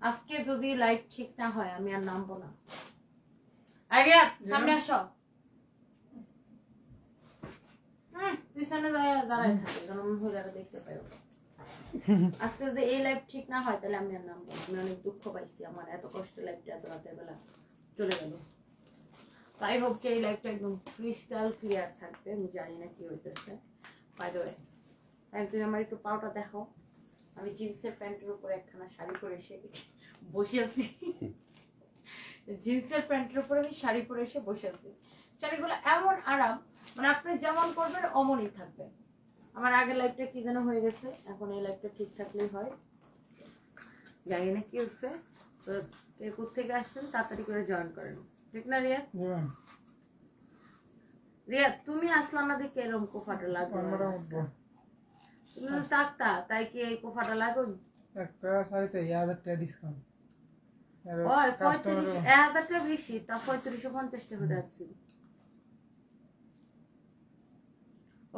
আজকে যদি লাইভ ঠিক না হয় আমি আর নামবো না। আরিয়া সামনে আসো। পিছনে দাঁড়ায় থাকে কারণ মহিলারা দেখতে পাই। আজকে যদি এই লাইভ ঠিক না হয় তাহলে আমি আর নামবো না। আমি অনেক দুঃখ পাইছি, আমার এত কষ্ট লাইভটা এত রাতের বেলা চলে গেল। তাই হোক যে এই লাইভটা একদম ক্রিস্টাল ক্লিয়ার থাকবে। আমি জানি না কি হইতেছে। বাই দ্য ওয়ে তুমি আমার একটু পাউটা দেখো। আমি জিন্সের প্যান্টের উপরে একখানা শাড়ি পরে এসে বসে আছি। জিন্সের প্যান্টের উপরে আমি শাড়ি পরে এসে বসে আছি। শাড়িগুলো এমন আরাম, মানে আপনি যেমন করবেন অমনই থাকবে। আমার আগের লাইফটা কি যেন হয়ে গেছে, এখন এই লাইফটা ঠিক থাকলেই হয়। জানি না কি হচ্ছে। তো কে কোথেকে আসছেন তাড়াতাড়ি করে জয়েন করেন, ঠিক না রিয়া? রিয়া তুমি আসলে আমাদের এরকম কোফাটা লাগবে। তুমি তো থাকতা, তাই কি এই কোফাটা লাগুন? একটা শাড়িতে 1000 টাকা ডিসকাউন্ট। ওই 1000 টাকা বেশি, তা 3550 টাকা রাখছি।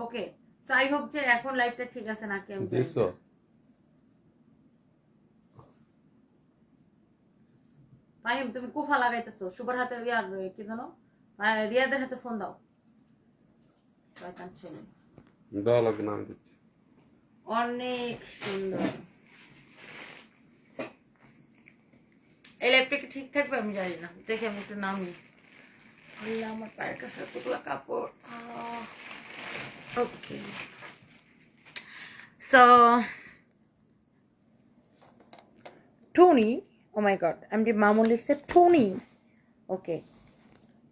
ওকে, সো আই হোপ যে এখন লাইফটা ঠিক আছে নাকি আমি দিছো। ফাহিম তুমি কোফা লাগাইতেছো, শুভর হাতে ইয়ার কি জানো, রিয়াদের হাতে ফোন দাও। শয়তান ছেলে। দাও লাগে নাম দিচ্ছি। অনেক সুন্দর। এই লাইফটা কি ঠিক থাকবে আমি জানি না, দেখে আমি একটু নামি। আল্লাহ আমার পায়ের কাছে এতগুলো কাপড়। ওকে, সো টনি, ও মাই গড, এমডি মামুন লিখছে টনি। ওকে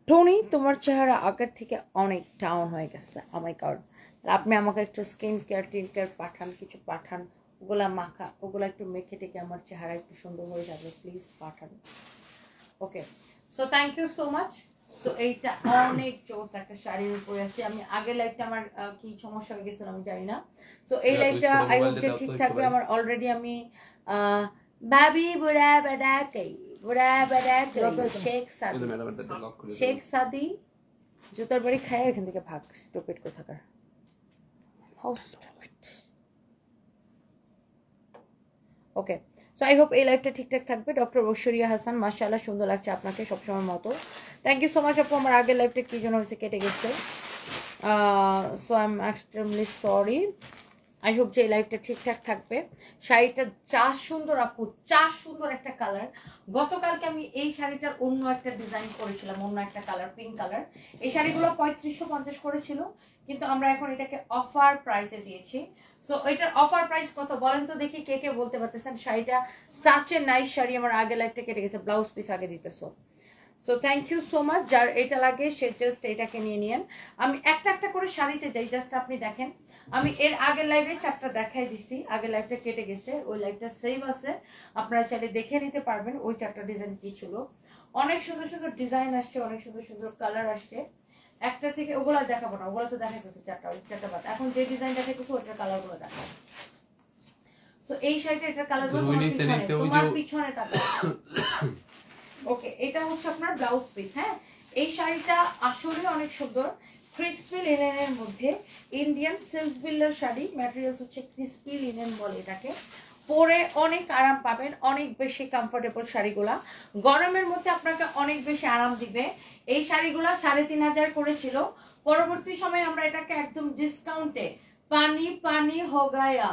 টনি, তোমার চেহারা আগের থেকে অনেক ডাউন হয়ে গেছে। ও মাই গড, আপনি আমাকে একটু স্কিন কেয়ার টিন কেয়ার পাঠান, কিছু পাঠান, ওগুলা মাখা, ওগুলা একটু মেখে টেকে আমার চেহারা একটু সুন্দর হয়ে যাবে, প্লিজ পাঠান। Okay, so thank you so much. So এইটা অনেক জোস একটা শাড়ির উপরে আছে। আমি আগের লাইফটা আমার কি সমস্যা হয়ে গেছিল আমি জানি না। সো এই লাইফটা আই হোপ যে ঠিক থাকবে। আমার অলরেডি আমি ভাবি বুড়া বেড়া কই, বুড়া বেড়া কই, শেখ সাদি জুতার বাড়ি খায় এখান থেকে ভাগ, স্টুপিড কোথাকার। How stupid. Okay, so I hope এই লাইফটা ঠিকঠাক থাকবে। ডক্টর ঐশ্বরিয়া হাসান, মাশাআল্লাহ সুন্দর লাগছে আপনাকে সবসময় মতো। থ্যাংক ইউ সো মাচ আপু। আমার আগের লাইফটা কি জন্য হয়েছে কেটে গেছে, so I am extremely sorry. I hope যে এই লাইফটা ঠিকঠাক থাকবে। শাড়িটা যা সুন্দর আপু, যা সুন্দর একটা কালার। গতকালকে আমি এই শাড়িটার অন্য একটা ডিজাইন করেছিলাম, অন্য একটা কালার, পিঙ্ক কালার। এই শাড়িগুলো 3550 করেছিল, কিন্তু আমরা এখন এটাকে অফার প্রাইসে দিয়েছি। সো এটার অফার প্রাইস কত বলেন তো দেখি, কে কে বলতে পারতেছেন? শাড়িটা সাচ এ নাইস শাড়ি, আমার আগে লাইফটা কেটে গেছে, ব্লাউজ পিস আগে দিতেছো। So thank you so much. যার এটা লাগে সে জাস্ট এটাকে নিয়ে নিয়েন। আমি একটা একটা করে শাড়িতে যাই, জাস্ট আপনি দেখেন। আমি এর আগের লাইভে 4টা দেখাই দিছি, আগের লাইভটা কেটে গেছে, ওই লাইভটা সেভ আছে, আপনারা চাইলে দেখে নিতে পারবেন ওই 4টা ডিজাইন কি ছিল। অনেক সুন্দর সুন্দর ডিজাইন আসছে, অনেক সুন্দর সুন্দর কালার আসছে। একটা থেকে ওগুলো দেখাবো না, ওগুলো তো দেখাইতেছে 4টা, ওই 4টা বাদ। এখন যে ডিজাইন দেখাইতেছে ওটার কালার গুলো দেখাবো। সো এই শাড়িটা, এটার কালার গুলো তোমার পিছনে তাকাও। ওকে, এটা হচ্ছে আপনার ব্লাউজ পিস। হ্যাঁ, এই শাড়িটা আসলে অনেক সুন্দর, ক্রিস্পি লিনেনের মধ্যে Indian silk builder sari. Materials হচ্ছে ক্রিস্পি লিনেন বলে এটাকে। পরে অনেক আরাম পাবেন, অনেক বেশি কমফোর্টেবল শাড়িগুলা। গরমের মধ্যে আপনাকে অনেক বেশি আরাম দিবে। এই শাড়িগুলা 3500 করেছিল, পরবর্তী সময় আমরা এটাকে একদম ডিসকাউন্টে পানি পানি হো গায়া,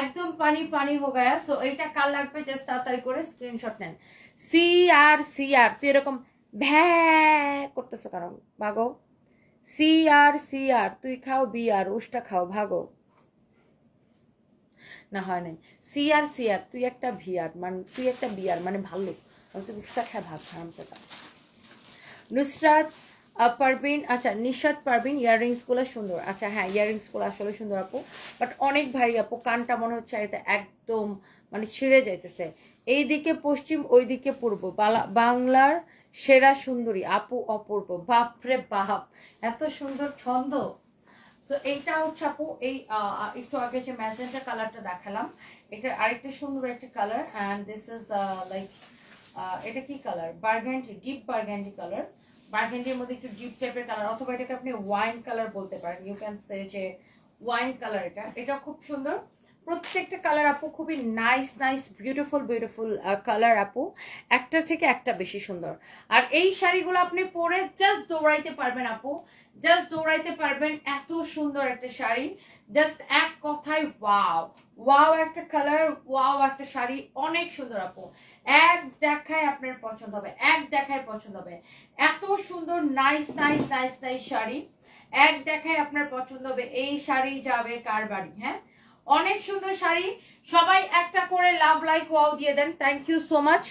একদম পানি পানি হো গায়া। সো এইটা কার লাগবে জাস্ট তাড়াতাড়ি করে স্ক্রিনশট নেন। সিআর সিআর, তুই এরকম ভ্যা করতেছো কারণ ভাগো। সিআর সিআর, তুই খাও বিয়ার, উষ্টা খাও, ভাগো। না হয় নাই। সিআর সিআর, তুই একটা ভিয়ার মানে, তুই একটা বিয়ার মানে ভালো, তুই উষ্টা খায় ভাগ হারামজাদা। নুসরাত পারভিন, আচ্ছা নিশাত পারভিন, ইয়াররিংস গুলো সুন্দর। আচ্ছা হ্যাঁ, ইয়াররিংস গুলো আসলে সুন্দর আপু, বাট অনেক ভারী আপু, কানটা মনে হচ্ছে এটা একদম মানে ছিঁড়ে যাইতেছে। এইদিকে পশ্চিম, ওইদিকে পূর্ব, বাংলার সেরা সুন্দরী আপু অপূর্ব। বাপরে বাপ, এত সুন্দর ছন্দ। সো এইটা হচ্ছে আপু, এই একটু আগে যে ম্যাজেন্টা কালারটা দেখালাম, এটা আরেকটা সুন্দর একটা colour. And this is like, এটা কি colour? Burgundy, deep burgundy colour. বার্গেন্ডির মধ্যে একটু ডিপ টাইপের কালার, অথবা এটাকে আপনি ওয়াইন কালার বলতে পারেন। ইউ ক্যান সে যে ওয়াইন কালার। এটা খুব সুন্দর। প্রত্যেকটা কালার আপু খুবই nice nice beautiful beautiful colour আপু, একটার থেকে একটা বেশি সুন্দর। আর এই শাড়িগুলো আপনি পরে জাস্ট দৌড়াইতে পারবেন আপু, জাস্ট দৌড়াইতে পারবেন, এত সুন্দর একটা শাড়ি। জাস্ট এক কথায় ওয়াও, ওয়াও একটা কালার, ওয়াও একটা শাড়ি, অনেক সুন্দর আপু। এক দেখায় আপনার পছন্দ হবে, এক দেখায় পছন্দ হবে, এত সুন্দর nice nice nice nice sari, এক দেখায় আপনার পছন্দ হবে। এই শাড়ি যাবে কার বাড়ি? হ্যাঁ, অনেক সুন্দর শাড়ি। সবাই একটা করে লাভ লাইক ওয়াও দিয়ে দেন, thank you so much.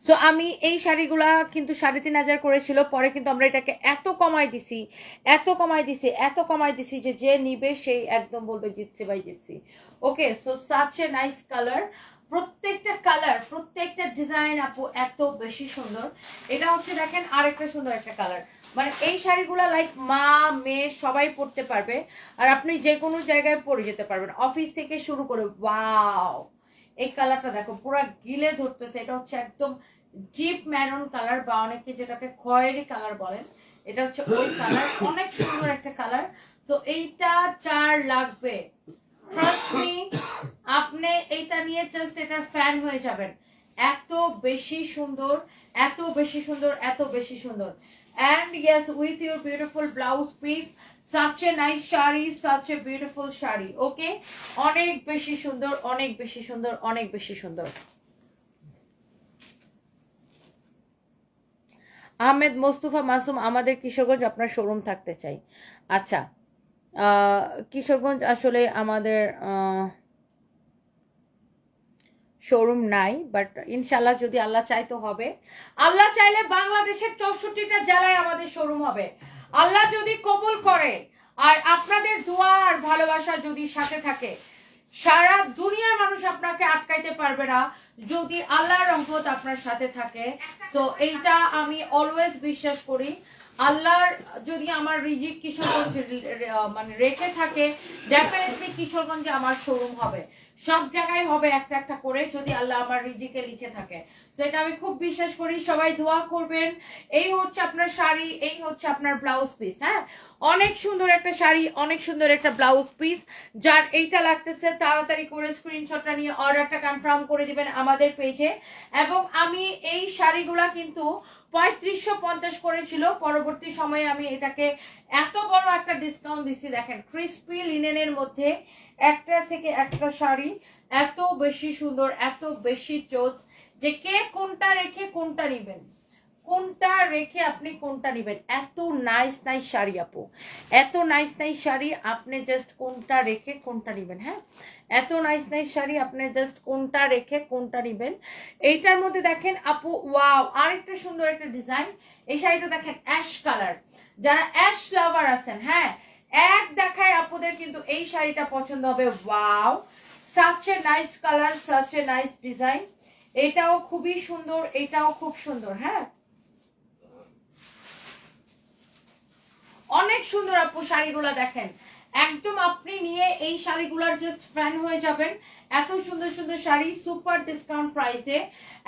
So আমি এই শাড়িগুলা কিন্তু ৩৫০০ করেছিল, পরে কিন্তু আমরা এটাকে এত কমাই দিছি, এত কমাই দিছি, এত কমাই দিছি যে যে নিবে সেই একদম বলবে জিতছি ভাই জিতছি। Okay, so such a nice colour, প্রত্যেকটা কালার প্রত্যেকটা ডিজাইন আপু এত বেশি সুন্দর। এটা হচ্ছে দেখেন আরেকটা সুন্দর একটা কালার, মানে এই শাড়িগুলা লাইক মা মেয়ে সবাই পরতে পারবে, আর আপনি যে কোনো জায়গায় পরে যেতে পারবেন, অফিস থেকে শুরু করে। ওয়াও, এই কালারটা দেখো পুরো গিলে ধরতেছে। এটা হচ্ছে একদম ডিপ ম্যারুন কালার, বা অনেকে যেটাকে খয়েরি কালার বলেন, এটা হচ্ছে ওই কালার, অনেক সুন্দর একটা কালার। তো এইটা যার লাগবে ট্রাস্ট মি, আপনি এইটা নিয়ে জাস্ট এটার ফ্যান হয়ে যাবেন। এত বেশি সুন্দর, এত বেশি সুন্দর, এত বেশি সুন্দর। And yes, with your beautiful blouse piece, such a nice shari, such a beautiful shari. Okay, অনেক বেশি সুন্দর, অনেক বেশি সুন্দর, অনেক বেশি সুন্দর। আহমেদ মোস্তফা মাসুম, আমাদের কিশোরগঞ্জ আপনার শোরুম থাকতে চাই। আচ্ছা, কিশোরগঞ্জ আসলে আমাদের শোরুম নাই, বাট ইনশাল্লাহ যদি আল্লাহ চাই তো হবে। আল্লাহ চাইলে বাংলাদেশের 64টা জেলায় আমাদের শোরুম হবে, আল্লাহ যদি কবুল করে। আর আপনাদের দোয়া আর ভালোবাসা যদি সাথে থাকে, সারা দুনিয়ার মানুষ আপনাকে আটকাইতে পারবে না যদি আল্লাহর রহমত আপনার সাথে থাকে। তো এইটা আমি অলওয়েজ বিশ্বাস করি। আল্লাহর যদি আমার রিজিক কিশোরগঞ্জে মানে রেখে থাকে, ডেফিনেটলি কিশোরগঞ্জে আমার শোরুম হবে, সব জায়গায় হবে একটা একটা করে, যদি আল্লাহ আমার রিজিকে লিখে থাকে। তো এটা আমি খুব বিশ্বাস করি। সবাই দোয়া করবেন। এই হচ্ছে আপনার শাড়ি, এই হচ্ছে আপনার ব্লাউজ পিস। হ্যাঁ, অনেক সুন্দর একটা শাড়ি, অনেক সুন্দর একটা ব্লাউজ পিস। যার এইটা লাগতেছে তাড়াতাড়ি করে স্ক্রিনশটটা নিয়ে অর্ডারটা কনফার্ম করে দিবেন আমাদের পেজে। এবং আমি এই শাড়িগুলা কিন্তু ৩৫৫০ করেছিল, পরবর্তী সময়ে আমি এটাকে এত বড় একটা ডিসকাউন্ট দিচ্ছি। দেখেন ক্রিস্পি লিনেনের মধ্যে একটা থেকে একটা শাড়ি, এত বেশি সুন্দর, এত বেশি চোজ, যে কে কোনটা রেখে কোনটা নিবেন, কোনটা রেখে আপনি কোনটা নিবেন। এত নাইস নাইস শাড়ি আপু, এত নাইস নাইস শাড়ি, আপনি জাস্ট কোনটা রেখে কোনটা নিবেন। হ্যাঁ, এত নাইস নাইস শাড়ি, আপনি জাস্ট কোনটা রেখে কোনটা নিবেন। এইটার মধ্যে দেখেন আপু, ওয়াও, আরেকটা সুন্দর একটা ডিজাইন। এই শাড়িটা দেখেন অ্যাশ কালার, যারা অ্যাশ লাভার আছেন, হ্যাঁ, এক দেখায় আপুদের কিন্তু এই শাড়িটা পছন্দ হবে। Wow, such a nice colour, such a nice design. এটাও খুবই সুন্দর, এটাও খুব সুন্দর। হ্যাঁ, অনেক সুন্দর আপু শাড়িগুলা দেখেন, একদম আপনি নিয়ে এই শাড়িগুলার জাস্ট ফ্যান হয়ে যাবেন। এত সুন্দর সুন্দর শাড়ি সুপার ডিসকাউন্ট প্রাইসে,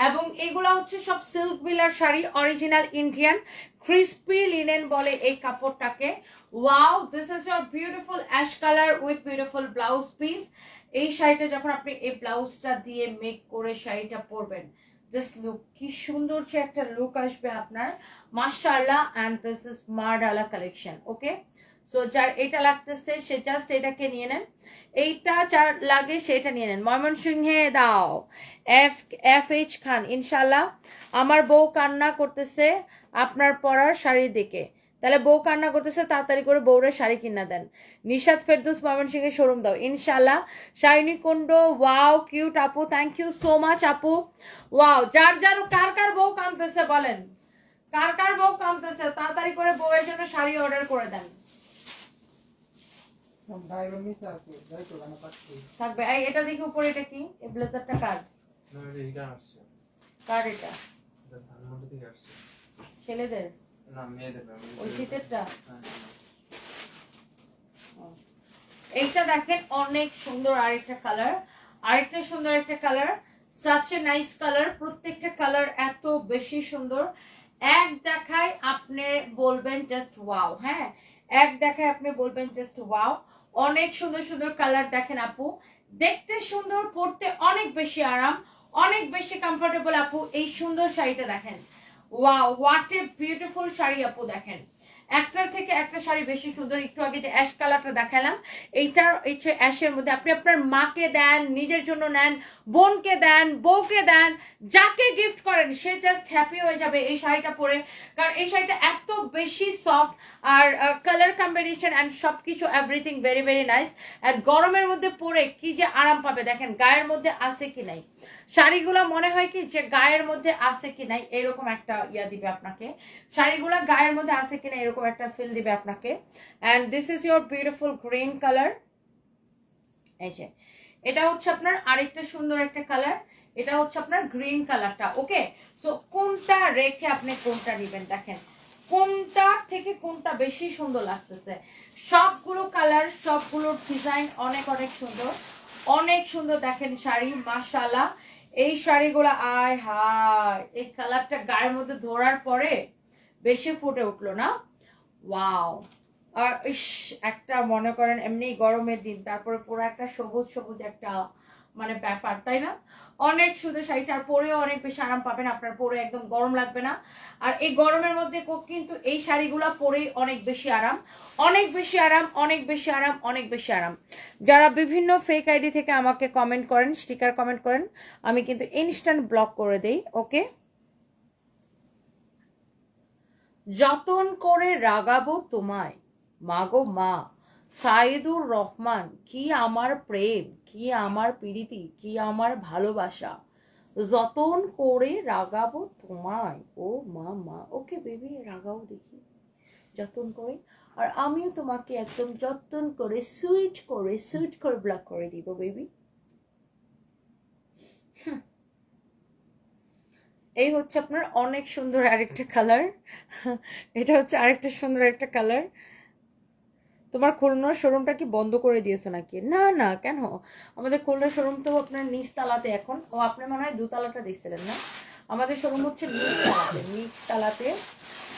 এবং এগুলা হচ্ছে সব silk বিলার sari, original Indian crispy linen বলে এই কাপড়টাকে। Wow, this is your beautiful ash colour with beautiful blouse piece. এই শাড়িটা যখন আপনি এই ব্লাউজটা দিয়ে মেক করে শাড়িটা পরবেন, জাস্ট লুক, কি সুন্দর সে একটা লুক আসবে আপনার, মাশাআল্লাহ। এন্ড দিস ইজ মারডালা কালেকশন। ওকে, সো যার এটা লাগতেছে সে জাস্ট এটাকে নিয়ে নেন, এইটা যার লাগে সেটা নিয়ে নেন। ময়মনসিংহে দাও, FH খান, ইনশাল্লাহ। আমার বউ কান্না করতেছে আপনার পরার শাড়ি দেখে, তাহলে বউ কান্না করতেছে, তাড়াতাড়ি করে বউরে শাড়ি কিনা দেন। নিশাদ ফেরদৌস, ময়মনসিংহে শোরুম দাও, ইনশাল্লাহ। শাইনি কুন্ড, ওয়াও কিউট আপু, থ্যাংক ইউ সো মাচ আপু। ওয়াও, যার যার কার কার বউ কামতেছে বলেন, কার কার বউ কামতেছে, তাড়াতাড়ি করে বউয়ের জন্য শাড়ি অর্ডার করে দেন। থাকবে এটা দেখি উপরে, এটা কি? এই ব্লেজারটা কার? কার এটা? ছেলেদের না মেয়েদের? ওই শীতেরটা। এইটা দেখেন অনেক সুন্দর আরেকটা কালার, আরেকটা সুন্দর একটা colour, such a nice colour. প্রত্যেকটা কালার এত বেশি সুন্দর, এক দেখায় আপনি বলবেন জাস্ট ওয়াও। হ্যাঁ, এক দেখায় আপনি বলবেন জাস্ট ওয়াও। অনেক সুন্দর সুন্দর কালার দেখেন আপু, দেখতে সুন্দর, পরতে অনেক বেশি আরাম, অনেক বেশি কমফোর্টেবল আপু। এই সুন্দর শাড়িটা দেখেন, wow what a beautiful sari আপু। দেখেন একটার থেকে একটা শাড়ি বেশি সুন্দর। একটু আগে যে অ্যাশ কালারটা দেখালাম, এইটার অ্যাশের মধ্যে আপনি আপনার মাকে দেন, নিজের জন্য নেন, বোনকে দেন, বউকে দেন, যাকে গিফট করেন সে জাস্ট হ্যাপি হয়ে যাবে এই শাড়িটা পরে। কারণ এই শাড়িটা এত বেশি সফট, আর কালার কম্বিনেশন অ্যান্ড সবকিছু এভরিথিং ভেরি ভেরি নাইস। আর গরমের মধ্যে পরে কি যে আরাম পাবে দেখেন, গায়ের মধ্যে আছে কি নাই শাড়িগুলা, মনে হয় কি যে গায়ের মধ্যে আছে কি নাই এরকম একটা ইয়া দিবে আপনাকে, শাড়িগুলা গায়ের মধ্যে আছে কিনা এরকম একটা ফিল দিবে আপনাকে। And this is your beautiful green colour. এই যে এটা হচ্ছে আপনার আরেকটা সুন্দর একটা কালার, এটা হচ্ছে আপনার গ্রিন কালারটা। ওকে, সো কোনটা রেখে আপনি কোনটা নেবেন, দেখেন কোনটা থেকে কোনটা বেশি সুন্দর লাগতেছে। সবগুলো কালার, সবগুলো ডিজাইন অনেক অনেক সুন্দর, অনেক সুন্দর। দেখেন শাড়ি মাশাআল্লাহ, এই শাড়িগুলো আয় হায়, এই কালারটা গায়ের মধ্যে ধরার পরে বেশি ফুটে উঠলো না, ওয়াও। আর ইস, একটা মনে করেন এমনি গরমের দিন, তারপরে পুরো একটা সবুজ সবুজ একটা মানে ব্যাপার, তাই না? অনেক সুন্দর শাড়িটা, আর পরেও অনেক বেশি আরাম পাবেন, আপনার পরে একদম গরম লাগবে না। আর এই গরমের মধ্যে কিন্তু এই শাড়িগুলা পরেই অনেক বেশি আরাম, অনেক বেশি আরাম, অনেক বেশি আরাম, অনেক বেশি আরাম। যারা বিভিন্ন ফেক আইডি থেকে আমাকে কমেন্ট করেন, স্টিকার কমেন্ট করেন, আমি কিন্তু ইনস্ট্যান্ট ব্লক করে দেই। ওকে, যতন করে রাগাবো তোমায় মাগো মা, সাইদুর রহমান। কি আমার প্রেম, কি আমার প্রীতি, কি আমার ভালোবাসা, যতন করে রাগাবো তোমায় ও মা মা। ওকে বেবি, রাগাও দেখি যতন করে, আর আমিও তোমাকে একদম যতন করে সুইট করে ব্লক করে দিব বেবি। এই হচ্ছে আপনার অনেক সুন্দর আরেকটা কালার, এটা হচ্ছে আরেকটা সুন্দর একটা কালার। তোমার খুলনার শোরুমটা কি বন্ধ করে দিয়েছো নাকি? না না, কেন, আমাদের খুলনার শোরুম তো আপনার নিচতলাতে এখন। ও আপনি মনে হয় দোতলাটা দেখছিলেন না, আমাদের শোরুম হচ্ছে নিচতলাতে,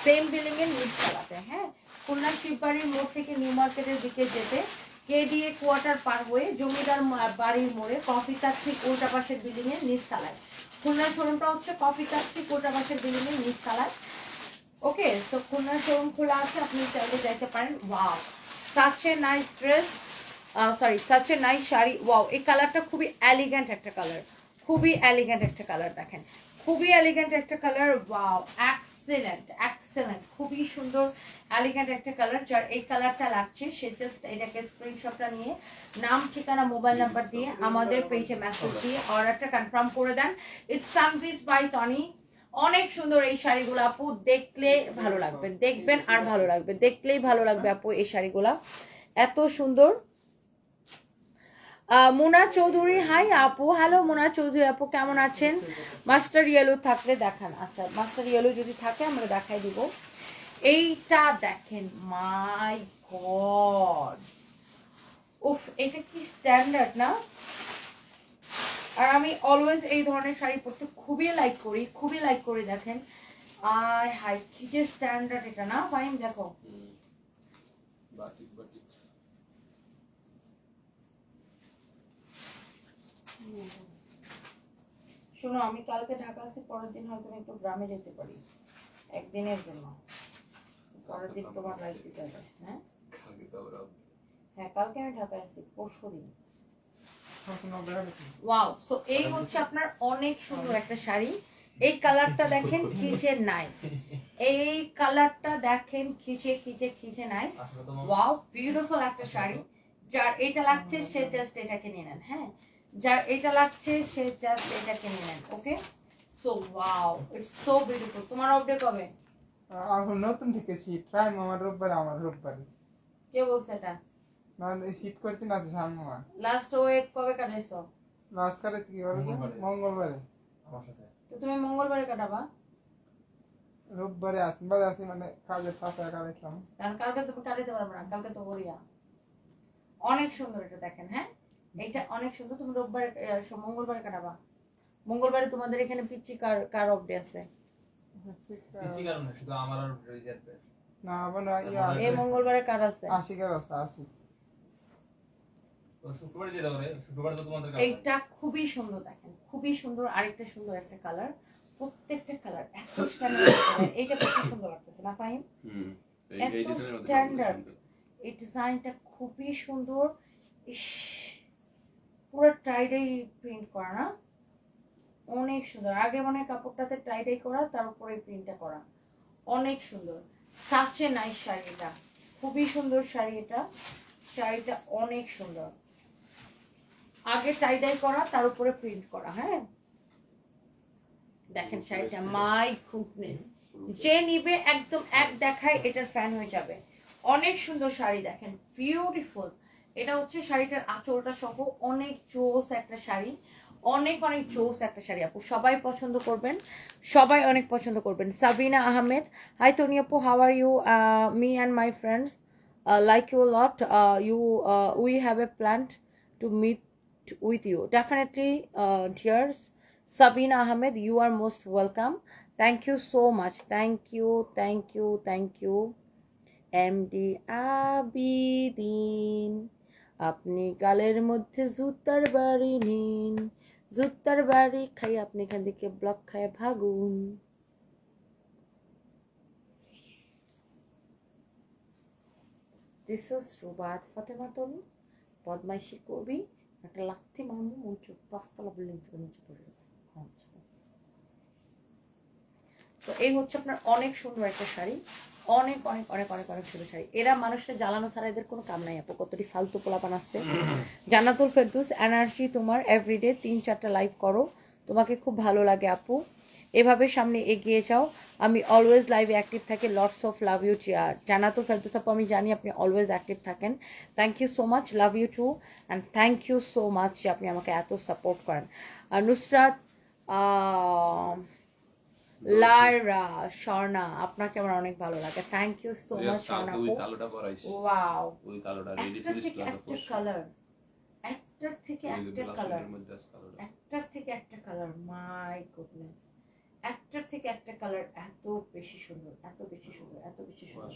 সেম বিল্ডিং এর নিচতলাতে। হ্যাঁ, খুলনা শিববাড়ির মোড় থেকে নিউ মার্কেটের দিকে যেতে কেডিএ কোয়ার্টার পার হয়ে জমিদার বাড়ির মোড়ে কফি কাপ ঠিক উল্টা পাশের বিল্ডিং এর নিচতলায়। খুলনার শোরুমটা হচ্ছে কফি কাপ ঠিক উল্টা পাশের বিল্ডিং এর নিচতলায়। ওকে, সো খুলনার শোরুম খোলা আছে, আপনি চাইলে যাইতে পারেন। Wow, such a nice dress, such a nice sari. Wow, এই কালারটা খুবই এলিগেন্ট একটা কালার, খুবই এলিগেন্ট একটা কালার। দেখেন খুবই এলিগেন্ট একটা কালার। ওয়াও, এক্সেলেন্ট এক্সেলেন্ট, খুবই সুন্দর এলিগেন্ট একটা কালার। যার এই কালারটা লাগছে সে জাস্ট এটাকে স্ক্রিনশটটা নিয়ে নাম, ঠিকানা, মোবাইল নাম্বার দিয়ে আমাদের পেজে মেসেজ দিয়ে অর্ডারটা কনফার্ম করে দেন। It's sunpiece by Tony. অনেক সুন্দর এই শাড়িগুলো আপু, দেখলে ভালো লাগবে, দেখবেন আর ভালো লাগবে, দেখলেই ভালো লাগবে আপু এই শাড়িগুলা, এত সুন্দর। মোনা চৌধুরী, হাই আপু। হ্যালো মোনা চৌধুরী আপু, কেমন আছেন? মাস্টার ইয়েলো থাকলে দেখান। আচ্ছা, মাস্টার ইয়েলো যদি থাকে আমরা দেখাই দিব। এইটা দেখেন, মাই গড, উফ, এটা কি স্ট্যান্ডার্ড না? আর আমি অলওয়েজ এই ধরনের শাড়ি পরতে খুবই লাইক করি, খুবই লাইক করি। দেখেন আয় হাই, কি যে স্ট্যান্ডার্ড এটা না ফাইন। দেখো শোনো, আমি কালকে ঢাকা আসি, পরের দিন হয়তো একটু গ্রামে যেতে পারি একদিনের জন্য, পরের দিন তোমার লাইফ দিতে হবে। হ্যাঁ হ্যাঁ, কালকে আমি ঢাকায় আসি, পরশু দিন। ওয়াও, সো এই হচ্ছে আপনার অনেক সুন্দর একটা শাড়ি। এই কালারটা দেখেন কি যে নাইস, এই কালারটা দেখেন কি যে নাইস। ওয়াও, বিউটিফুল একটা শাড়ি। যার এটা লাগছে সে জাস্ট এটাকে নিয়ে নেন। হ্যাঁ, যার এটা লাগছে সে জাস্ট এটাকে নিয়ে নেন। Okay, so wow, it's so beautiful. তোমার অফ ডে কবে? এখন নতুন থেকে শীত টাইম আমার রোববারে। কে বলছে এটা? না, এই শীত করতে না তো সামনে আমার লাস্ট ওয়েক কবে কাটাইছো? লাস্ট করে কি বলে, মঙ্গলবারে। তো তুমি মঙ্গলবারে কাটাবা? রোববারে আসি মানে কাজের সাথে কাটাইছিলাম। কারণ কালকে তুমি কাটাইতে পারবে না, কালকে তো বলিয়া। অনেক সুন্দর এটা দেখেন। হ্যাঁ, এটা অনেক সুন্দর। তুমি রোববারে মঙ্গলবারে কাটাবা। মঙ্গলবারে তোমাদের এখানে পিচ্চি কার অফ ডে আছে? পিচ্চি কারণ না, শুধু আমার আর রিজার্ভ না, আবার এই মঙ্গলবারে কার আছে? 80 কার আছে, 80। শুক্রবার দিয়ে দাও রে, শুক্রবার তো তোমাদের কাছে। এইটা খুবই সুন্দর, দেখেন খুবই সুন্দর, আরেকটা সুন্দর একটা কালার, প্রত্যেকটা কালার এত স্ট্যান্ডার্ড। এইটা বেশি সুন্দর লাগতেছে না ফাহিম? এত স্ট্যান্ডার্ড, এই ডিজাইনটা খুবই সুন্দর। ইস, পুরো টাইডাই প্রিন্ট করা না, অনেক সুন্দর। আগে মনে হয় কাপড়টাতে টাইডাই করা, তার উপরে প্রিন্টটা করা, অনেক সুন্দর। সাচে নাইস শাড়ি, এটা খুবই সুন্দর শাড়ি, এটা শাড়িটা অনেক সুন্দর। আগে টাইডাই করা, তার উপরে প্রিন্ট করা। হ্যাঁ দেখেন শাড়িটা, মাই গুডনেস, যে নিবে একদম এক দেখায় এটার ফ্যান হয়ে যাবে। অনেক সুন্দর শাড়ি, দেখেন বিউটিফুল। এটা হচ্ছে শাড়িটার আঁচলটা সহ অনেক জোস একটা শাড়ি, অনেক অনেক জোস একটা শাড়ি আপু, সবাই পছন্দ করবেন, সবাই অনেক পছন্দ করবেন। সাবিনা আহমেদ, হাই তনি আপু, how are you? Me and my friends like you lot, you we have a plan to meet with you definitely, dears Sabina Ahmed, you are most welcome. Thank you so much, thank you, thank you, thank you. MD Abidin, আপনি গালের মধ্যে জুতার বাড়ি নিন, জুতার বাড়ি খাই আপনি এখান থেকে ব্লক খায় ভাগুন। This is Rubat Fatima Toni, বদমাইশি করবি একটা লাথি মারবো, মন চোখ 5 তলা বিল্ডিং থেকে নিচে পড়ে যাবে। তো এই হচ্ছে আপনার অনেক সুন্দর একটা শাড়ি, অনেক অনেক অনেক অনেক অনেক সুন্দর শাড়ি। এরা মানুষকে জ্বালানো ছাড়া এদের কোনো কাম নাই আপু, কতটি ফালতু পোলা বানাচ্ছে। জান্নাতুল ফেরদৌস, এনার্জি তোমার, এভরিডে 3-4টা লাইভ করো, তোমাকে খুব ভালো লাগে আপু, এভাবে সামনে এগিয়ে যাও। আমি অলওয়েজ লাইভে অ্যাক্টিভ থাকি, লটস অফ লাভ ইউ চেয়ার। জান্নাতুল ফেরদৌস আপু, আমি জানি আপনি অলওয়েজ অ্যাক্টিভ থাকেন, thank you so much, love you too and thank you so much যে আপনি আমাকে এত সাপোর্ট করেন। আর নুসরাত, লাইরা, স্বর্ণা, আপনাকে আমার অনেক ভালো লাগে, thank you so much Swarna আপু। ওয়াও, একটার থেকে একটা কালার, একটার থেকে একটা কালার, একটার থেকে একটা কালার, মাই গুডনেস, একটার থেকে একটা কালার, এত বেশি সুন্দর, এত বেশি সুন্দর, এত বেশি সুন্দর।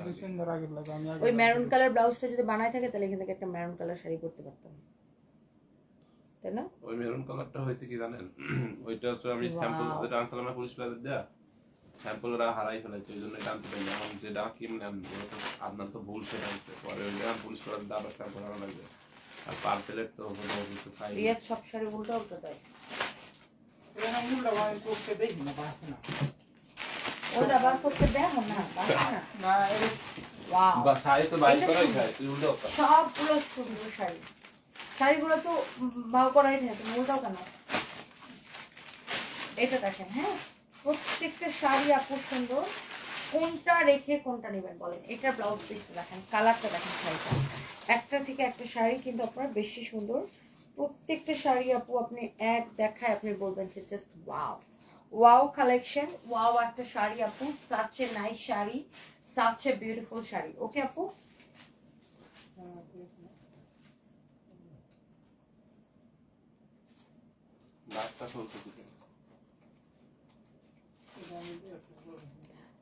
এটা সুন্দর আগের লাগে, আমি আগে ওই মেরুন কালার ব্লাউজটা যদি বানায় থাকে তাহলে এখান থেকে একটা মেরুন কালার শাড়ি করতে পারতাম, তাই না? ওই মেরুন কালারটা হয়েছে কি জানেন, ওইটা হচ্ছে আমি স্যাম্পল যেটা আনছিলাম না পুলিশ প্লাজার দেয়া, স্যাম্পলরা হারাই ফেলেছে, ওই জন্য এটা আনতে পারিনি। এখন যেটা কিনে আপনার তো ভুল সেটা আনছে, পরে ওই জন্য পুলিশ প্লাজার দিয়ে আবার স্যাম্পল আনা লাগবে। আর পার্সেলের তো হলো কিছু খাই রিয়াজ সব শাড়ি উল্টো উল্টো দেয়, এটা মুন্ডা ভাই করতে দেখি না, বাসে না ওটা বাস করতে দেয় না, বাস না না, এটা ওয়াও, বা শাড়ি তো বাইর করাই খায়, তুই উল্টো কথা। সবগুলো সুন্দর শাড়ি, শাড়িগুলো তো ভাও করাই থাকে, উল্টাও কেন? এটা দেখেন, হ্যাঁ প্রত্যেকটা শাড়ি আপু সুন্দর, কোনটা রেখে কোনটা নেবেন বলেন? এটা ব্লাউজ পিসটা দেখেন, কালারটা দেখেন, শাড়িটা একটা থেকে একটা শাড়ি কিন্তু আপনার বেশি সুন্দর, প্রত্যেকটা শাড়ি আপু আপনি এক দেখায় আপনি বলবেন যে just wow, wow collection, wow একটা শাড়ি আপু, such a nice sari, such a beautiful sari. Okay আপু, লাস্টটা চলছে কি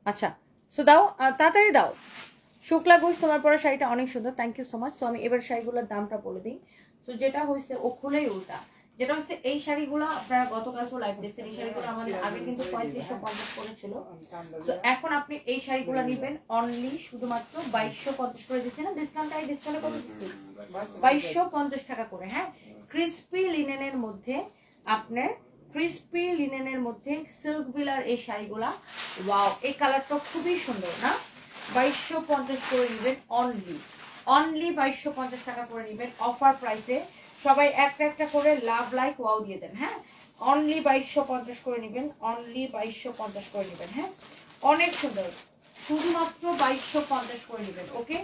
আচ্ছা সো দাও, তাড়াতাড়ি দাও। শুক্লা ঘোষ, তোমার পরে শাড়িটা অনেক সুন্দর, thank you so much. So আমি এবার শাড়িগুলোর দামটা বলে দিই। সো যেটা হয়েছে ও খুলেই উল্টা, যেটা হচ্ছে এই শাড়িগুলো আপনারা গতকালকে লাইভ দেখছেন, এই শাড়িগুলো আমাদের আগে কিন্তু 3550 করেছিল। সো এখন আপনি এই শাড়িগুলো নেবেন অনলি শুধুমাত্র 2250 করে দিচ্ছেন না, ডিসকাউন্ট আই ডিসকাউন্টে কত দিচ্ছি? 2250 টাকা করে। হ্যাঁ, ক্রিসপি লিনেনের মধ্যে আপনার, ক্রিসপি লিনেনের মধ্যে সিল্ক বিলার এই শাড়িগুলা, ওয়াও এই কালারটা খুবই সুন্দর না? 2250 করে নেবেন অনলি, অনলি 2250 টাকা করে নেবেন অফার প্রাইসে। সবাই একটা একটা করে লাভ লাইক ওয়াও দিয়ে দেন। হ্যাঁ, অনলি 2250 করে নেবেন, অনলি 2250 করে নেবেন। হ্যাঁ, অনেক সুন্দর, শুধুমাত্র 2250 করে নেবেন। Okay,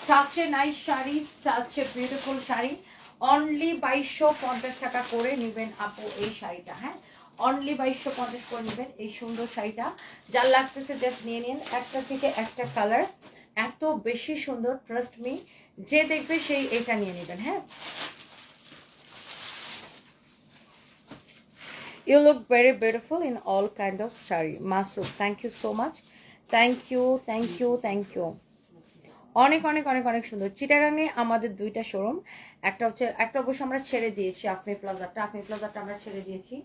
such a nice sari, such a beautiful sari, only 2250 টাকা করে নেবেন আপু এই শাড়িটা। হ্যাঁ, অনলি 2250 করে নেবেন এই সুন্দর শাড়িটা, যার লাগতেছে জাস্ট নিয়ে নিন, একটা থেকে একটা কালার এত বেশি সুন্দর, ট্রাস্ট মি, যে দেখবে সেই এটা নিয়ে নেবেন। হ্যাঁ, you look very beautiful in all kind of saree. Masood, thank you so much, thank you, thank you, thank you. অনেক অনেক অনেক অনেক সুন্দর। চিটাগাঙে আমাদের দুইটা শোরুম, একটা অবশ্য আমরা ছেড়ে দিয়েছি, আফমি প্লাজাটা আমরা ছেড়ে দিয়েছি।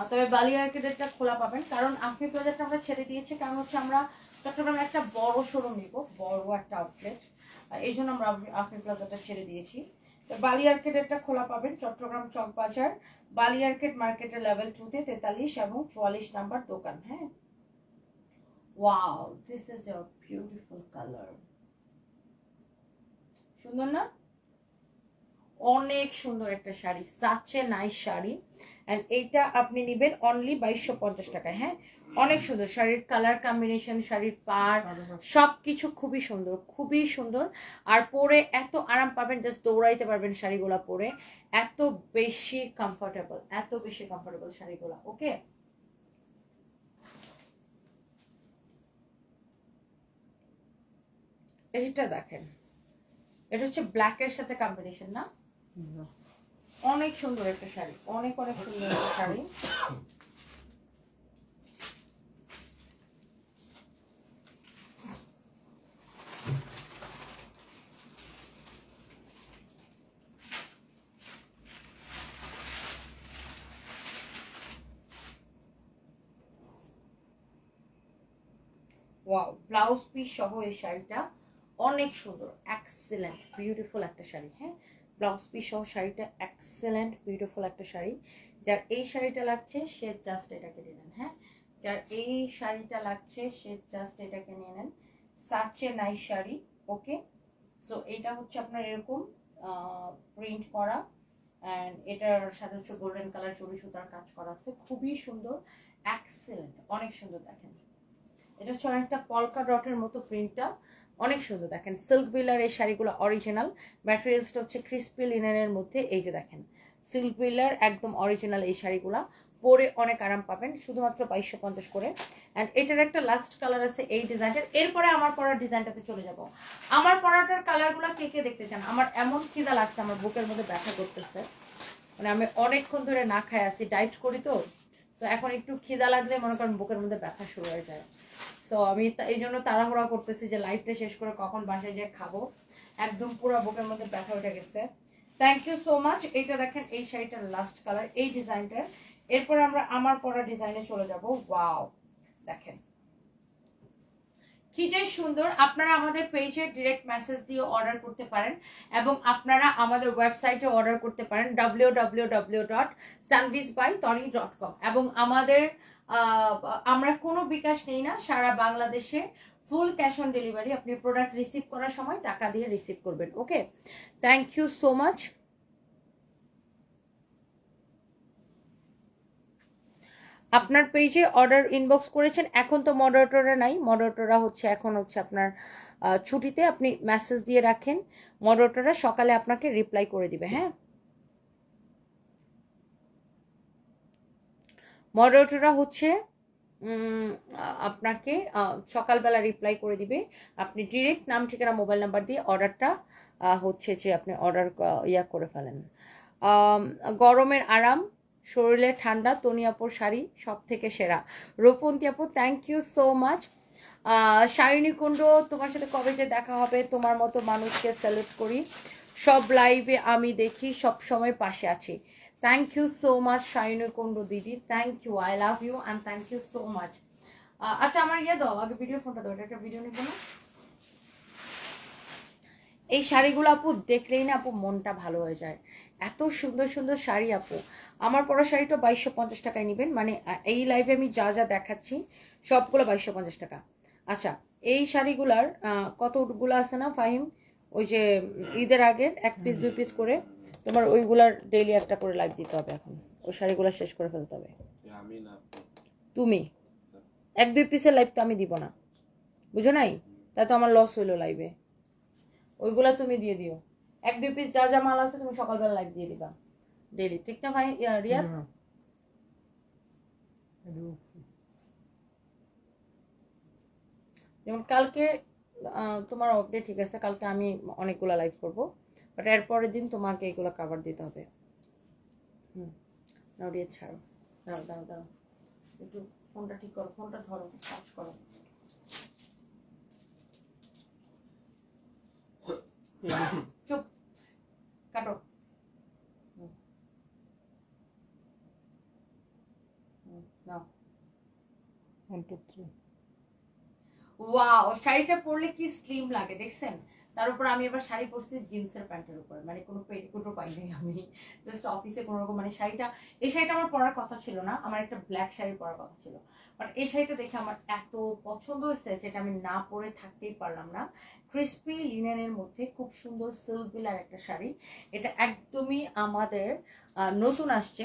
তবে বালি আর্কেডেরটা খোলা পাবেন, কারণ আফমি প্লাজাটা আমরা ছেড়ে দিয়েছি কারণ হচ্ছে আমরা চট্টগ্রামে একটা বড় শোরুম নিব, বড় একটা আউটলেট, এই জন্য আমরা আফমি প্লাজাটা ছেড়ে দিয়েছি। তো বালি আর্কেডেরটা খোলা পাবেন চট্টগ্রাম চকবাজার বালি আর্কেড মার্কেটের লেভেল 2-তে 43 এবং 44 নাম্বার দোকান। হ্যাঁ, wow, this is your beautiful colour. সুন্দর না? অনেক সুন্দর একটা sari, such nice sari. And এইটা আপনি নেবেন অনলি 2250 টাকায়। হ্যাঁ, অনেক সুন্দর শাড়ির কালার কম্বিনেশন, শাড়ির পার সবকিছু খুবই সুন্দর, খুবই সুন্দর। আর পরে এত আরাম পাবেন, জাস্ট দৌড়াইতে পারবেন শাড়িগুলা পরে, এত বেশি কমফোর্টেবল শাড়িগুলা। ওকে, এইটা দেখেন, এটা হচ্ছে ব্ল্যাকের সাথে কম্বিনেশন না? অনেক সুন্দর একটা শাড়ি, অনেক অনেক সুন্দর একটা শাড়ি। ওয়াও, ব্লাউজ পিস সহ এই শাড়িটা অনেক সুন্দর, এক্সেলেন্ট বিউটিফুল একটা শাড়ি। হ্যাঁ, ব্লাউজ পিস সহ শাড়িটা এক্সেলেন্ট বিউটিফুল একটা শাড়ি। যার এই শাড়িটা লাগছে সে জাস্ট এটাকে নিয়ে নেন। হ্যাঁ, যার এই শাড়িটা লাগছে সে জাস্ট এটাকে নিয়ে নেন, সাচে নাইস শাড়ি। ওকে, সো এটা হচ্ছে আপনার এরকম প্রিন্ট করা, অ্যান্ড এটার সাথে হচ্ছে গোল্ডেন কালার চড়ি সুতার কাজ করা আছে, খুবই সুন্দর, এক্সেলেন্ট, অনেক সুন্দর। দেখেন, এটা হচ্ছে অনেকটা পলকা ডটের মতো প্রিন্টটা, অনেক সুন্দর। দেখেন, সিল্ক বিলার এই শাড়িগুলো অরিজিনাল, ম্যাটেরিয়ালসটা হচ্ছে ক্রিস্পি লিনেনের মধ্যে। এই যে দেখেন, সিল্ক বিলার একদম অরিজিনাল এই শাড়িগুলা, পরে অনেক আরাম পাবেন, শুধুমাত্র 2250 করে। অ্যান্ড এটার একটা লাস্ট কালার আছে এই ডিজাইনটার। এরপরে আমার পরার ডিজাইনটাতে চলে যাব। আমার পরাটার কালারগুলো কে কে দেখতে চান? আমার এমন খিদা লাগছে, আমার বুকের মধ্যে ব্যথা করতেছে, মানে আমি অনেকক্ষণ ধরে না খাই আছি, ডায়েট করি তো, তো এখন একটু খিদা লাগলে মনে করেন বুকের মধ্যে ব্যথা শুরু হয়ে যায়। সো আমি এই জন্য তাড়াহুড়া করতেছি যে লাইভটা শেষ করে কখন বাসায় যেয়ে খাবো, একদম পুরো বুকের মধ্যে ব্যথা উঠে গেছে। Thank you so much. এইটা দেখেন, এই শাড়িটার লাস্ট কালার এই ডিজাইনটার। এরপর আমরা আমার পরা ডিজাইনে চলে যাব। ওয়াও, দেখেন কি যে সুন্দর। আপনারা আমাদের পেজে ডিরেক্ট মেসেজ দিয়ে অর্ডার করতে পারেন এবং আপনারা আমাদের ওয়েবসাইটে অর্ডার করতে পারেন www.sanvisbytony.com। এবং আমাদের আমরা কোনো বিকাশ নেই না, সারা বাংলাদেশে ফুল ক্যাশ অন ডেলিভারি। আপনি প্রোডাক্ট রিসিভ করার সময় টাকা দিয়ে রিসিভ করবেন। ওকে, থ্যাংক ইউ সো মাচ। আপনার পেজে অর্ডার ইনবক্স করেছেন, এখন তো মডারেটররা নাই, মডারেটররা হচ্ছে এখন হচ্ছে আপনার ছুটিতে। আপনি মেসেজ দিয়ে রাখেন, মডারেটররা সকালে আপনাকে রিপ্লাই করে দিবে। হ্যাঁ, মডারেটররা হচ্ছে আপনাকে সকালবেলা রিপ্লাই করে দিবে। আপনি ডিরেক্ট নাম ঠিকানা মোবাইল নাম্বার দিয়ে অর্ডারটা হচ্ছে যে আপনি অর্ডার করে ফেলেন। গরমের আরাম, শরীরে ঠান্ডা, তনিয়াপুর শাড়ি সব থেকে সেরা। রূপন্তী আপু, thank you so much. Shaini কুণ্ড, তোমার সাথে কবে যে দেখা হবে, তোমার মতো মানুষকে সেলেক্ট করি, সব লাইভে আমি দেখি, সব সময় পাশে আছি। Thank you so much Shaini Kundu দিদি, thank you, I love you and thank you so much. আচ্ছা, আমার দাও আগে, ভিডিও ফোনটা দাও, একটা ভিডিও নিব না। এই শাড়িগুলো আপু দেখলেই না আপু মনটা ভালো হয়ে যায়, এত সুন্দর সুন্দর শাড়ি আপু। আমার পরা শাড়িটা 2250 টাকায় নেবেন, মানে এই লাইভে আমি যা যা দেখাচ্ছি সবগুলো 2250 টাকা। আচ্ছা, এই শাড়িগুলার কতগুলো আছে না ফাহিম, ওই যে ঈদের আগের 1 পিস 2 পিস করে, তোমার ওইগুলার ডেইলি একটা করে লাইভ দিতে হবে এখন, ওই শাড়িগুলো শেষ করে ফেলতে হবে। তুমি 1-2 পিসের লাইভ তো আমি দিব না, বুঝো নাই? তা তো আমার লস হইলো লাইভে। ওইগুলা তুমি দিয়ে দিও, 1-2 পিস যা যা মাল আছে তুমি সকালবেলা লাইভ দিয়ে দিবা ডেইলি, ঠিক না ভাই রিয়াজ? যেমন কালকে তোমার অপডেট ঠিক আছে, কালকে আমি অনেকগুলা লাইভ করব, বাট এরপরের দিন তোমাকে এগুলো কভার দিতে হবে। নাও রিয়াজ ছাড়ো, দাঁড়াও দাঁড়াও দাঁড়াও, একটু ফোনটা ঠিক করো, ফোনটা ধরো, কাজ করো। চুপ কাটো। নাও। 1 2 3 ওয়াও, শাড়িটা পরলে কি স্লিম লাগে দেখছেন। তার উপর আমি এবার শাড়ি পরছি জিন্সের প্যান্টের উপর, মানে কোনো পেটিকোটও পাই নাই আমি, জাস্ট অফিসে কোনো রকম মানে শাড়িটা, এই শাড়িটা আমার পরার কথা ছিল না, আমার একটা ব্ল্যাক শাড়ি পরার কথা ছিল, বাট এই শাড়িটা দেখে আমার এত পছন্দ হয়েছে যেটা আমি না পরে থাকতেই পারলাম না। ক্রিস্পি লিনেনের মধ্যে খুব সুন্দর সিল্ক বিলার একটা শাড়ি, এটা একদমই আমাদের নতুন আসছে,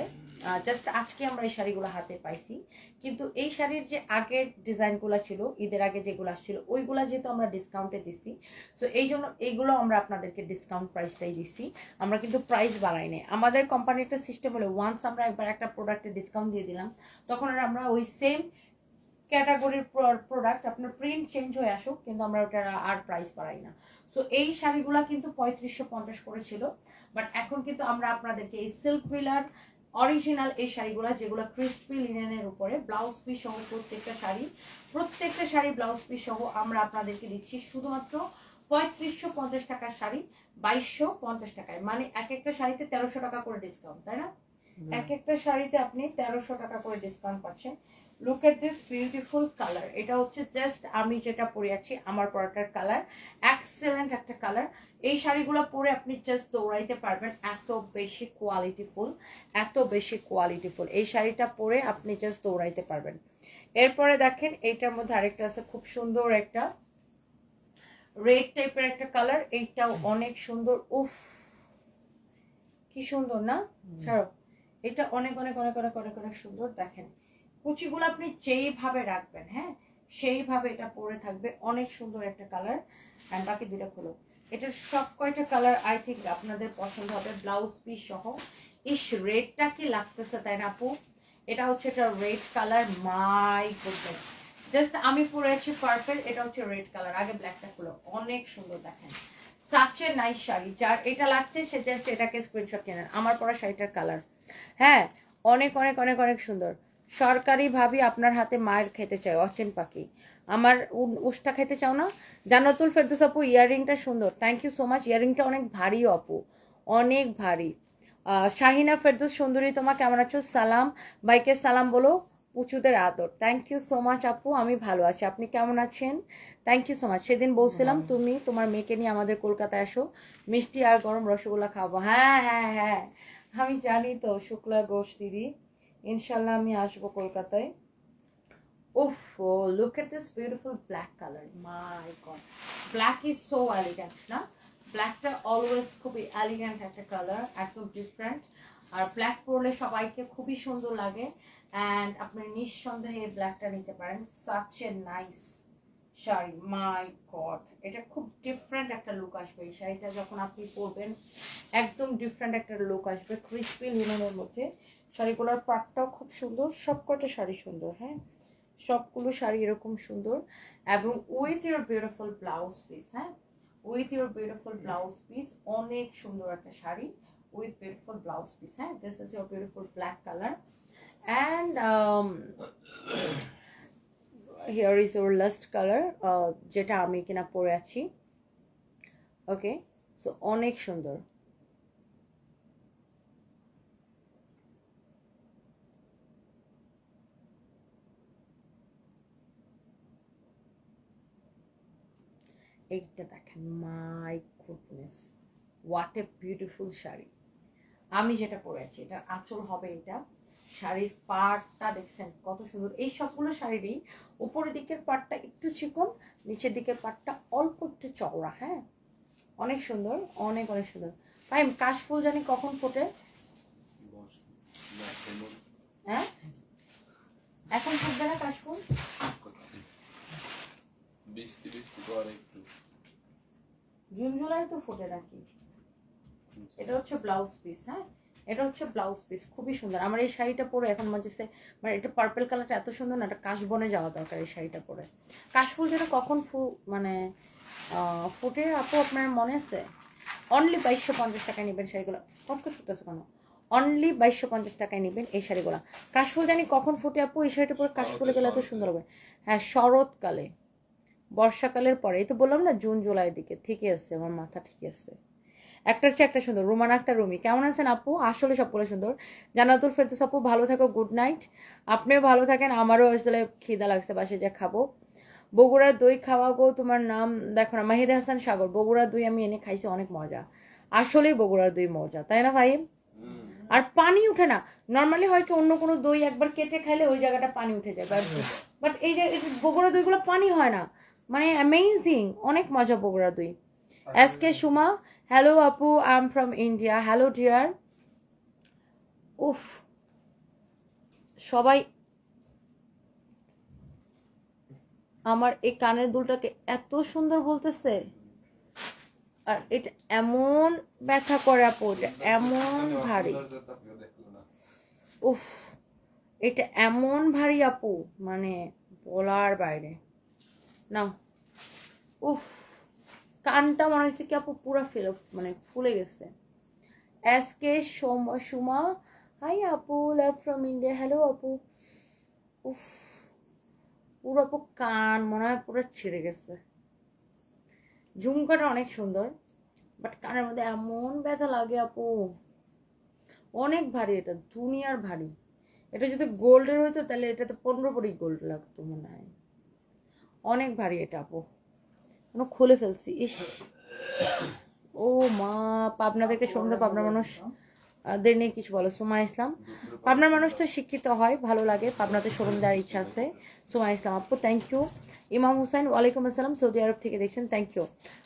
জাস্ট আজকে আমরা এই শাড়িগুলো হাতে পাইছি। কিন্তু এই শাড়ির যে আগের ডিজাইনগুলো ছিল, ঈদের আগে যেগুলো আসছিল ওইগুলা যেহেতু আমরা ডিসকাউন্টে দিচ্ছি, সো এই জন্য এইগুলো আমরা আপনাদেরকে ডিসকাউন্ট প্রাইসটাই দিচ্ছি, আমরা কিন্তু প্রাইস বাড়াই নাই। আমাদের কোম্পানির একটা সিস্টেম হলো, ওয়ান্স আমরা একবার একটা প্রোডাক্টে ডিসকাউন্ট দিয়ে দিলাম, তখন আর আমরা ওই সেম ক্যাটাগরির প্রোডাক্ট আপনার প্রিন্ট চেঞ্জ হয়ে আসুক কিন্তু আমরা ওটা আর প্রাইস বাড়াই না। সো এই শাড়িগুলা কিন্তু 3550 করে ছিল, বাট এখন কিন্তু আমরা আপনাদেরকে এই সিল্ক বিলার অরিজিনাল এই শাড়িগুলা, যেগুলো ক্রিস্পি লিনেনের উপরে ব্লাউজ পিস সহ প্রত্যেকটা শাড়ি ব্লাউজ পিস সহ আমরা আপনাদেরকে দিচ্ছি শুধুমাত্র 3550 টাকার শাড়ি 2250 টাকায়, মানে এক একটা শাড়িতে 1300 টাকা করে ডিসকাউন্ট, তাই না? এক একটা শাড়িতে আপনি 1300 টাকা করে ডিসকাউন্ট পাচ্ছেন। Look at this beautiful colour, এটা হচ্ছে জাস্ট আমি যেটা পরে আছি আমার পরাটার কালার, এক্সেলেন্ট একটা কালার। এই শাড়িগুলো পরে আপনি জাস্ট দৌড়াইতে পারবেন, এত বেশি কোয়ালিটিফুল এই শাড়িটা পরে আপনি জাস্ট দৌড়াইতে পারবেন। এরপরে দেখেন এইটার মধ্যে আরেকটা আছে খুব সুন্দর একটা রেড টাইপের একটা কালার, এইটাও অনেক সুন্দর, উফ কি সুন্দর না, ছাড়ো, এটা অনেক অনেক অনেক অনেক অনেক অনেক সুন্দর। দেখেন কুচিগুলো আপনি যেইভাবে রাখবেন, হ্যাঁ সেইভাবে এটা পরে থাকবে, অনেক সুন্দর একটা কালার। এন্ড বাকি দুইটা খুলো, এটার সব কয়টা কালার আই থিঙ্ক আপনাদের পছন্দ হবে, ব্লাউজ পিস সহ। ইস রেডটা কি লাগতেছে তাই না আপু, এটা হচ্ছে এটা red colour, my goodness, just আমি পরে আছি পার্পল, এটা হচ্ছে রেড কালার। আগে ব্ল্যাকটা খুলো, অনেক সুন্দর দেখেন, সাচে নাইস শাড়ি, যার এটা লাগছে সে জাস্ট এটাকে স্ক্রিনশট কেনেন। আমার পরা শাড়িটার কালার, হ্যাঁ অনেক অনেক অনেক অনেক সুন্দর। সরকারি ভাবি আপনার হাতে মায়ের খেতে চাই, অচেন পাখি আমার উষ্টা খেতে চাও না? জান্নাতুল ফেরদৌস আপু ইয়াররিংটা সুন্দর, থ্যাংক ইউ সো মাচ, ইয়াররিংটা অনেক ভারী আপু, অনেক ভারী। শাহিনা ফেরদৌস সুন্দরী তোমা কেমন আছো, সালাম ভাইকে সালাম বলো, পুচুদের আদর, থ্যাংক ইউ সো মাচ আপু, আমি ভালো আছি, আপনি কেমন আছেন? Thank you so much. সেদিন বলছিলাম তুমি তোমার মেয়েকে নিয়ে আমাদের কলকাতায় আসো, মিষ্টি আর গরম রসগোল্লা খাবো। হ্যাঁ হ্যাঁ হ্যাঁ আমি জানি তো শুক্লা ঘোষ দিদি, ইনশাল্লাহ আমি আসবো কলকাতায়। উফ look at this beautiful black colour, my god, black is so elegant না, ব্ল্যাকটা অলওয়েজ খুবই এলিগেন্ট একটা কালার, একদম ডিফারেন্ট, আর ব্ল্যাক পরলে সবাইকে খুবই সুন্দর লাগে। অ্যান্ড আপনি নিঃসন্দেহে ব্ল্যাকটা নিতে পারেন, such a nice sari, my god, এটা খুব ডিফারেন্ট একটা লুক আসবে এই শাড়িটা যখন আপনি পরবেন, একদম ডিফারেন্ট একটা লুক আসবে ক্রিস্পি লিনেনের মধ্যে। শাড়িগুলোর পাটটাও খুব সুন্দর, সবকটা শাড়ি সুন্দর, হ্যাঁ সবগুলো শাড়ি এরকম সুন্দর, এবং with your beautiful blouse piece, হ্যাঁ with your beautiful blouse piece, অনেক সুন্দর একটা sari with beautiful blouse piece, হ্যাঁ this is your beautiful black colour. And here is your last colour, যেটা আমি কিনা পরে আছি, ওকে সো অনেক সুন্দর। এইটা দেখেন, my goodness what a beautiful sari, আমি যেটা পরে আছি এটা আঁচল হবে, এটা শাড়ির পাড়টা দেখছেন কত সুন্দর, এই সবগুলো শাড়িরই উপরের দিকের পাড়টা একটু চিকন, নিচের দিকের পাড়টা অল্প একটু চওড়া, হ্যাঁ অনেক সুন্দর, অনেক অনেক সুন্দর। ভাই কাশফুল জানি কখন ফোটে, হ্যাঁ এখন ফুটবে না কাশফুল, জুন জুলাই তো ফোটে নাকি। এটা হচ্ছে ব্লাউজ পিস, হ্যাঁ এটা হচ্ছে ব্লাউজ পিস, খুবই সুন্দর। আমার এই শাড়িটা পরে এখন মনে মানে এটা পার্পল কালারটা এত সুন্দর না, এটা কাশবনে যাওয়া দরকার এই শাড়িটা পরে। কাশফুল যেটা কখন মানে ফুটে আপু আপনার মনে আছে? অনলি 2250 টাকায় নেবেন শাড়িগুলো, কত ফুটতেছে কেন, অনলি 2250 টাকায় নেবেন এই শাড়িগুলো। কাশফুল জানি কখন ফুটে আপু, এই শাড়িটা পরে কাশফুলে গেলে এত সুন্দর হবে, হ্যাঁ শরৎকালে, বর্ষাকালের পরে, এই তো বললাম না জুন জুলাইয়ের দিকে। ঠিকই আছে, আমার মাথা ঠিক আছে। একটার চেয়ে একটা সুন্দর। রুমান আক্তার রুমি, কেমন আছেন আপু? আসলে সবগুলো সুন্দর। জান্নাতুল ফেরদৌস আপু, ভালো থাকো, গুড নাইট। আপনিও ভালো থাকেন, আমারও আসলে খিদা লাগছে, বাসে যা খাবো। বগুড়ার দই খাওয়া গো, তোমার নাম দেখো না। মাহিদা হাসান সাগর, বগুড়ার দই আমি এনে খাইছি, অনেক মজা। আসলেই বগুড়ার দই মজা, তাই না ভাই? আর পানি উঠে না। নর্মালি হয় কি অন্য কোনো দই একবার কেটে খাইলে ওই জায়গাটা পানি উঠে যায়, বাট এই যে বগুড়া দইগুলো পানি হয় না, মানে অ্যামেজিং, অনেক মজা বগুড়া দই। এস কে সুমা, হ্যালো আপু, I am from India. Hello dear. উফ, সবাই আমার এই কানের দুলটাকে এত সুন্দর বলতেছে, আর এটা এমন ব্যথা করে আপু, এটা এমন ভারী। উফ, এটা এমন ভারী আপু, মানে বলার বাইরে। না উফ, কানটা মনে হয়েছে কি আপু পুরা মানে ফুলে গেছে। এস কে সুমা, হাই আপু, লাভ ফ্রম ইন্ডিয়া। হ্যালো আপু। উফ, পুরো আপু কান মনে হয় পুরো ছিঁড়ে গেছে। ঝুমকাটা অনেক সুন্দর, বাট কানের মধ্যে এমন ব্যথা লাগে আপু, অনেক ভারী, এটা দুনিয়ার ভারী। এটা যদি গোল্ডের হইতো তাহলে এটাতে 15 ভরি গোল্ড লাগতো মনে হয়। অনেক ভারী এটা আপু, কোনো খুলে ফেলছি। ইস, ও মা, পাবনা থেকে সন্ধ্যা, পাবনার মানুষ দের নিয়ে কিছু বলো। সুমা ইসলাম, পাবনার মানুষ তো শিক্ষিত হয়, ভালো লাগে, পাবনাতে শোরুম দেওয়ার ইচ্ছা আছে। সুমা ইসলাম আপু, থ্যাংক ইউ। ইমাম হুসাইন, ওয়ালাইকুম আসসালাম, সৌদি আরব থেকে দেখছেন, থ্যাংক ইউ।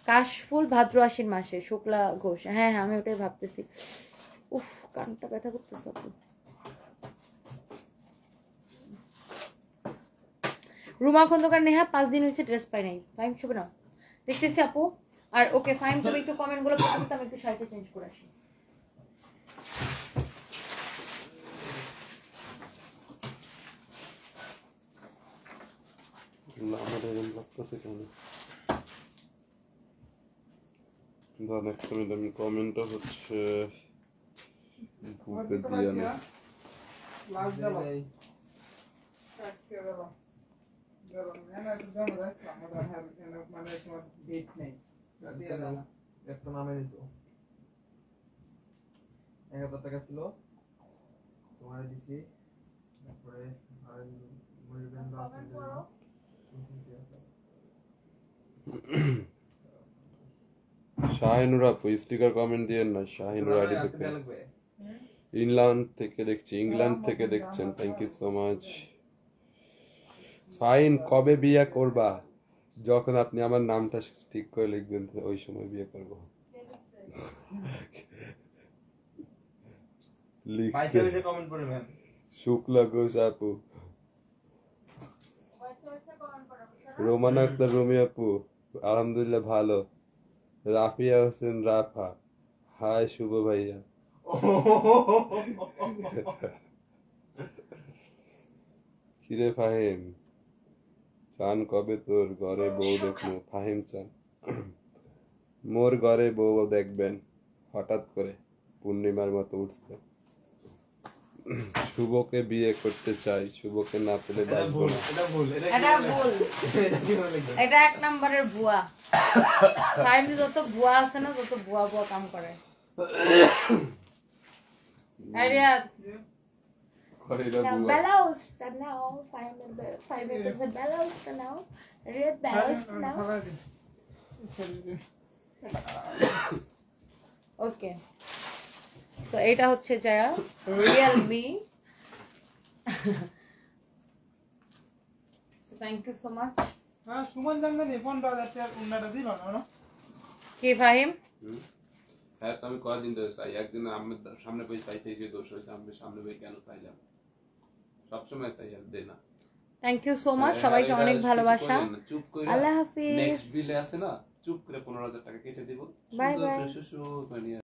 কাশফুল, ভাদ্র আশ্বিন মাসে, শুক্লা ঘোষ, হ্যাঁ হ্যাঁ আমি ওটাই ভাবতেছি। উফ, কানটা ব্যথা করতেছে আপু। রুমা খন্দকার, নেহা 5 দিন হয়েছে ড্রেস পাই নাই। ফাইম শুভ না দেখতেছি আপু। আর ওকে ফাইম, তুমি একটু কমেন্ট গুলো পড়তে দিতে, আমি একটু শাড়িটা চেঞ্জ করে আসি। আমাদের এরকম লাগতেছে কেন? নেক্সট আমি কমেন্টটা হচ্ছে গ্রুপে দিয়ে আনি। লাভ দাও কাটকে দাও দাও না তো দাও রাখলাম, আমরা মানে তোমার ডেট নেই দিয়ে দাও। একটা নামে নিত 1000 টাকা ছিল, তোমার দিছি। তারপরে আর মরিবেন না শাহিনুর আপু স্টিকার কমেন্ট দিয়েন না। শাহিনুর আইডি থেকে, ইংল্যান্ড থেকে দেখছি, ইংল্যান্ড থেকে দেখছেন, thank you so much. Fine, কবে বিয়ে করবা? যখন আপনি আমার নামটা ঠিক করে লিখবেন ওই সময় বিয়ে করব। লিখছে কমেন্ট করবেন শুক্লা ঘোষ আপু, রোমান আক্তার রুমি আপু, আলহামদুলিল্লাহ ভালো। রাফিয়া হোসেন রাফা, হাই শুভ ভাইয়া। কিরে ফাহিম, চান কবে তোর ঘরে বউ দেখবো? ফাহিম চান মোর ঘরে বউ দেখবেন হঠাৎ করে পূর্ণিমার মতো উঠছে। শুভকে বিয়ে করতে চাই, শুভকে না পেলে বাঁচবো না। এটা ভুল, এটা ভুল, এটা এক নম্বরের ভুয়া। ফাইম যত ভুয়া আছে না, যত ভুয়া ভুয়া কাম করে। আরিয়াত ঘরেরা বুয়া। বেলাউসটা নাও, ফাইমের বেলাউসটা নাও, রেড বেলাউসটা নাও। ওকে, সো এটা হচ্ছে Joya Realme. Thank you so much. হ্যাঁ সুমন জাননি 15,000 টাকা উন্নাটা দিল না কি ফাহিম? হ্যাঁ আমি কয়দিন ধরে চাই, একদিন আমার সামনে বই চাইতে গিয়ে দোষ হয়েছে, আমি সামনে বই কেন চাইলাম, সবসময় চাই আর দেয় না। থ্যাংক ইউ সো মাচ, সবাইকে অনেক ভালোবাসা। চুপ করে আল্লাহ হাফিজ। নেক্সট বিলে আছে না, চুপ করে 15,000 টাকা কেটে দিব। Bye bye. সুন্দর করে